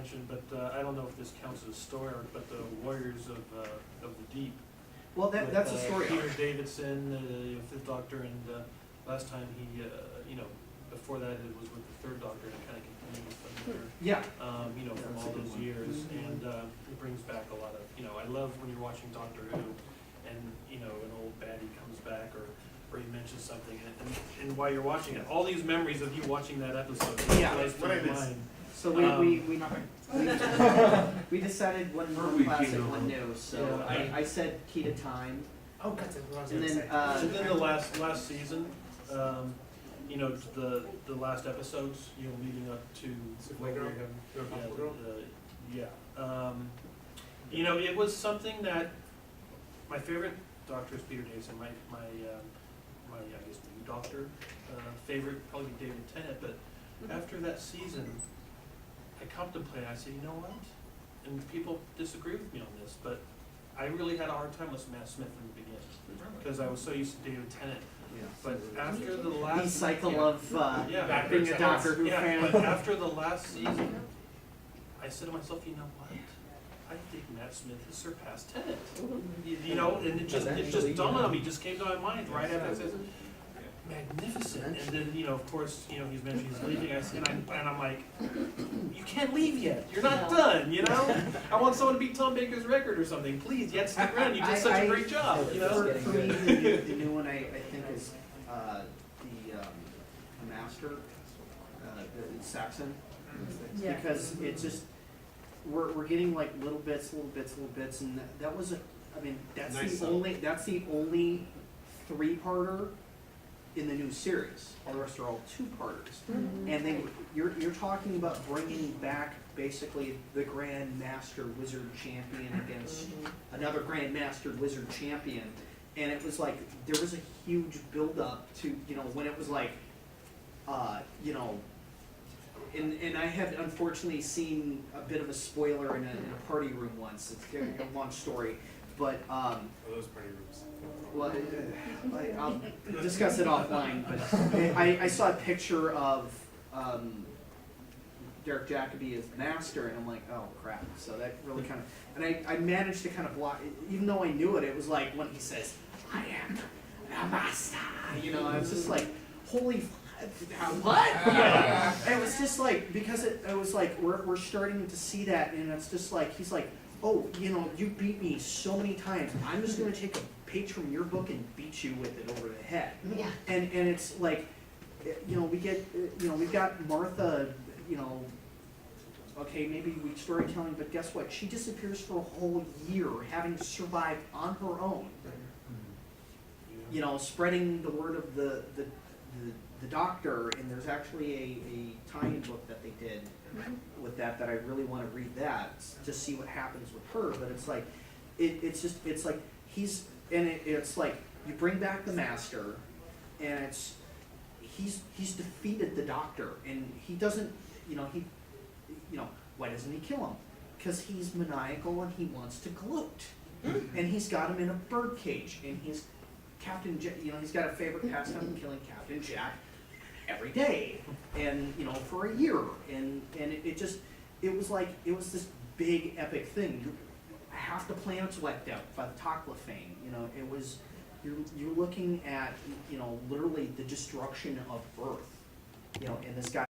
mention, but I don't know if this counts as a story arc, but the Warriors of the Deep. Well, that's a with, story Peter arc. Davidson, Fifth Doctor, and last time he, before that it was with the Third Doctor, and it kind of continues from there. Yeah. From That's all a good those one. years, and it brings back a lot of, I love when you're watching Doctor Who, and an old baddie comes back, or he mentions something, and while you're watching it, all these memories of you watching that episode. Yeah, plays through what I your missed. mind. So we decided one classic, one new. So Yeah. I said Key to Time, Oh, that's what I was and gonna then say. And then the last season, the last episodes, leading up to Superboy Girl? it was something that my favorite Doctor is Peter Davison. My I guess new Doctor favorite probably David Tennant. But after that season, I contemplated. I said, you know what? And people disagree with me on this, but I really had a hard time with Matt Smith in the beginning because I was so used to David Tennant. yeah. But after the last The cycle of Yeah. being a Doctor Who yeah, fan. but after the last season, I said to myself, you know what? I think Matt Smith has surpassed Tennant. And it just dawned on me, just came to my mind right after I said, magnificent. And then, of course, he's mentioned he's leaving. I said, and I'm like, you can't leave yet. You're not done. I want someone to beat Tom Baker's record or something. Please, yet stick around. You did such a great job. For me, the new one I think is the Master, the Saxon, Yeah. because it's just we're getting like little bits, and that was that's Nice the only 3-parter in the new series. All the rest are all 2-parters. And you're talking about bringing back basically the Grand Master Wizard Champion against another Grand Master Wizard Champion, and it was like there was a huge build up to when it was like and I had unfortunately seen a bit of a spoiler in a party room once. It's a long story, but Those party rooms. well, I'll discuss it offline, but I saw a picture of Derek Jacobi as Master, and I'm like, oh crap. So that really kind of, and I managed to kind of block, even though I knew it, it was like when he says, I am the Master, I was just like, holy what? Yeah. And it was just like, because it was like, we're starting to see that, and it's just like, he's like, oh, you beat me so many times, I'm just going to take a page from your book and beat you with it over the head. Yeah. And it's like, we get, we've got Martha, okay, maybe weak storytelling, but guess what? She disappears for a whole year, having survived on her own. Spreading the word of the Doctor, and there's actually a tie-in book that they did with that I really want to read that to see what happens with her. But it's like it's like it's like you bring back the Master, and he's defeated the Doctor, and he doesn't why doesn't he kill him? Because he's maniacal and he wants to gloat, and he's got him in a bird cage, and he's Captain Jack, he's got a favorite pastime killing Captain Jack every day, and for a year, and it was this big epic thing. Half the planet's wiped out by the Toclafane. It was you're looking at literally the destruction of Earth. And this guy